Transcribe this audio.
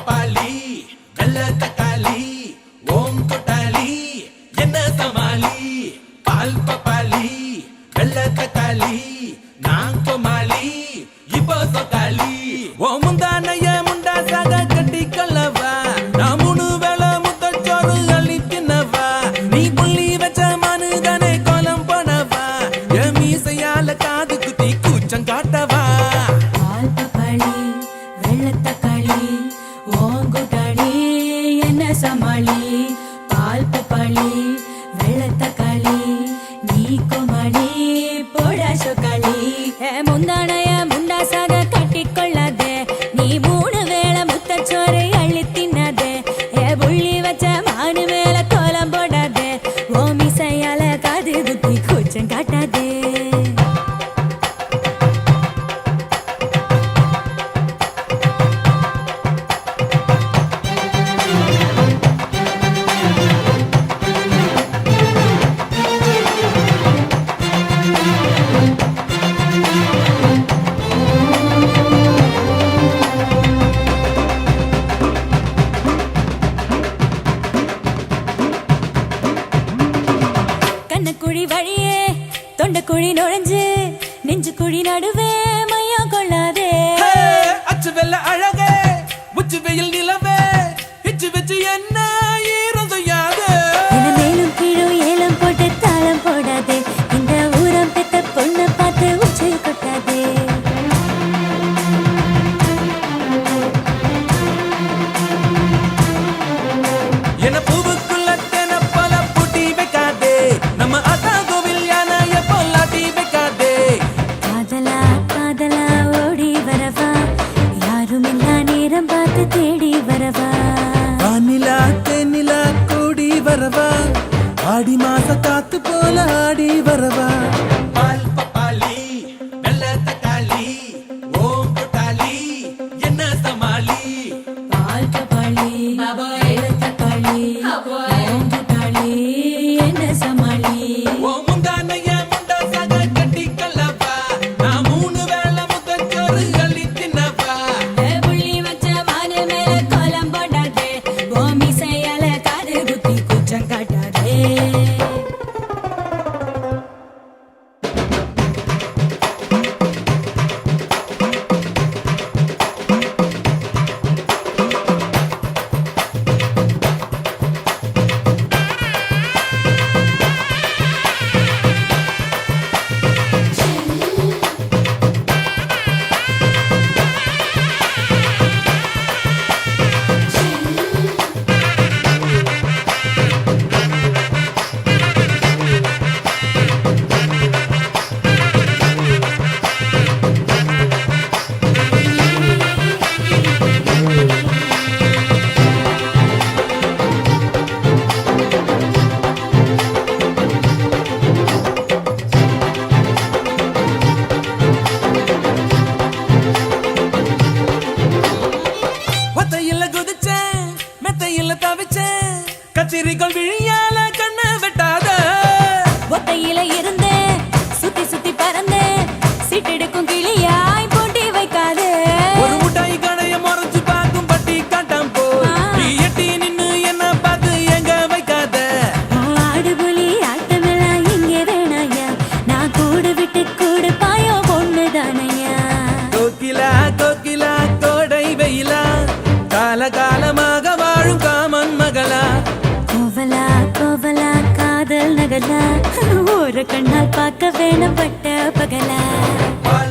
பப்பாளி வெள்ள தக்காளி ஓம் கொட்டாளி என்ன சமாளி பால் பப்பாளி வெள்ள தக்காளி நான் கோமாளி இப்போ சொக்காளி ஓ முந்தானைய முண்டா சாக கட்டி கொள்ளவா நான் 3 வேளை முத்தச்சோறு அள்ளி தின்னவா நீ புள்ளி வச்ச மனுதனை கோலம் போனவா என் மீசையால காது குத்தி கூச்சம் காட்டவா பால் பப்பாளி வெள்ளத்தக்காளி ஓங்குட்டாளி என்ன சமாளி பால் பப்பாளி வெள்ளத்தக்காளி நீ கோமாளி போடா சொக்காளி முந்தானைய முண்டாசாக கட்டிக்கொள்ளாதே நீ 3 வேளை முத்தச்சோரை அள்ளி தின்னாதே புள்ளி வச்ச மானு மேல கோலம் போடாதே ஓ மிசையால காது குத்தி கூச்சம் காட்டாதே கண்ணக்குழி வழியே தொண்டக்குழி நுழைஞ்சு நெஞ்சு குழி நடுவே மையம் கொள்ளாதே அச்சு வெள்ள அழகே உச்சி வெயில் நிலவே இச்சு வச்சு என்ன ஈரம் செய்யாது மேலும் கீழும் ஏலம் போட்டு தாளம் போடாதே இந்த ஊரம் பெத்த பொண்ணை பார்த்து உச்சை கொட்டாதே என்ன பூவுக்குள்ள தென பல பூட்டி வைக்காதே நம்ம அதா கோவில் யானைய பொல்லாட்டி வைக்காதே காதலா காதலா ஓடி வரவா யாரும் இல்லா நேரம் பார்த்து தேடி வரவா வானிலா தென்னிலா கூடி வரவா ஆடி மாச காத்து போல ஆடி வரவா பால் பப்பாளி வெள்ள தக்காளி ஓம் கொட்டாளி என்ன சமாளி பால் பப்பாளி வெள்ளத்தக்காளி ஓங்குட்டாளி என்ன சமாளி ஓ முந்தானைய முண்டா சாக கட்டி கொள்ளவா நான் 3 வேளை முத்தச்சோறு அள்ளி தின்னவா புள்ளி வச்ச மானு மேல கோலம் போடாதே ஓ மிசையால காது குத்தி கூச்சம் காட்டாதே ஒத்தையில குதிச்சேன் மெத்தையில தவிச்சேன் கத்திரிக்கோள் விழியால கண்ணு வெட்டாத ஒத்தையில இருந்தே சுத்தி சுத்தி பறந்தே சீட்டெடுக்கும் கிளியாய் போட்டி வைக்காதே ஒரு முட்டாய் கடைய முறைச்சு பார்க்கும் பட்டி காட்டாம் போ நீ எட்டி நின்னு என்ன பார்த்து எங்க வைக்காத ஆடு புலி ஆட்டமெல்லாம் இங்கே வேணாயா நான் கூடு விட்டு கூடு பாயோ பொண்ணு தானையா கோகிலா கோகிலா கோடை வெயிலா காலகாலமாக வாழும் காமன் மகளா கோவலா கோவலா காதல் நகலா ஒரு கண்ணால் பார்க்க வேணும் பட்ட பகலா பால்